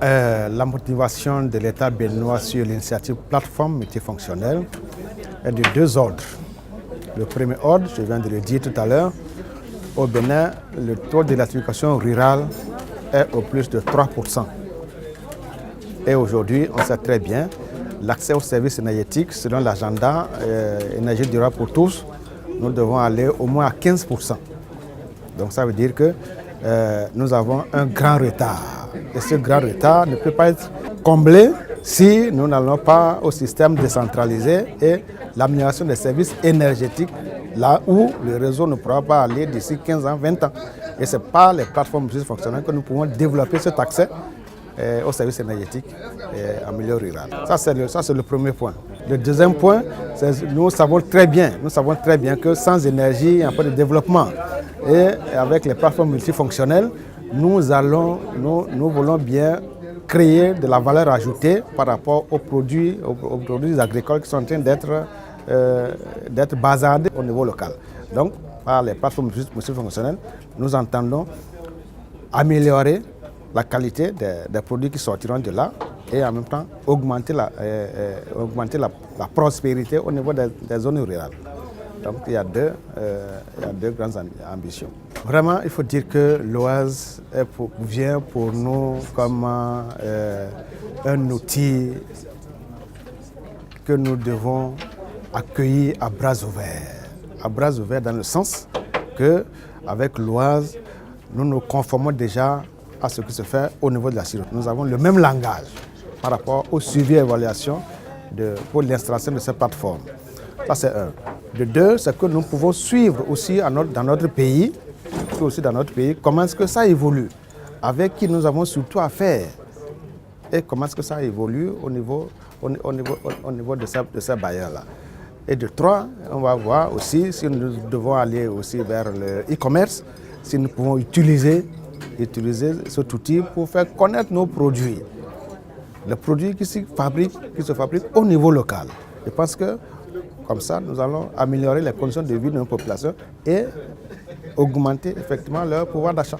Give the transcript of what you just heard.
La motivation de l'État béninois sur l'initiative plateforme multifonctionnelle est de deux ordres. Le premier ordre, je viens de le dire tout à l'heure, au Bénin, le taux d'électrification rurale est au plus de 3%. Et aujourd'hui, on sait très bien, l'accès aux services énergétiques, selon l'agenda énergie durable pour tous, nous devons aller au moins à 15%. Donc ça veut dire que nous avons un grand retard. Et ce grand retard ne peut pas être comblé si nous n'allons pas au système décentralisé et l'amélioration des services énergétiques là où le réseau ne pourra pas aller d'ici 15 ans, 20 ans. Et ce n'est pas les plateformes multifonctionnelles que nous pouvons développer cet accès aux services énergétiques en milieu rural. Ça, c'est le premier point. Le deuxième point, c'est que nous savons très bien que sans énergie, il n'y a pas de développement. Et avec les plateformes multifonctionnelles, nous voulons bien créer de la valeur ajoutée par rapport aux produits agricoles qui sont en train d'être bazardés au niveau local. Donc, par les plateformes multifonctionnelles, nous entendons améliorer la qualité des produits qui sortiront de là et en même temps augmenter la prospérité au niveau des zones rurales. Donc il y a deux grandes ambitions. Vraiment, il faut dire que l'Oise vient pour nous comme un outil que nous devons accueillir à bras ouverts. À bras ouverts dans le sens qu'avec l'Oise, nous nous conformons déjà à ce qui se fait au niveau de la CIRO. Nous avons le même langage par rapport au suivi et évaluation pour l'installation de ces plateformes. Ça, c'est un. De deux, c'est que nous pouvons suivre aussi dans notre pays, comment est-ce que ça évolue, avec qui nous avons surtout affaire, et comment est-ce que ça évolue au niveau de ces bailleurs-là. Et de trois, on va voir aussi si nous devons aller aussi vers le e-commerce, si nous pouvons utiliser cet outil pour faire connaître nos produits. Les produits qui se fabriquent au niveau local. Je pense que comme ça, nous allons améliorer les conditions de vie de nos populations et augmenter effectivement leur pouvoir d'achat.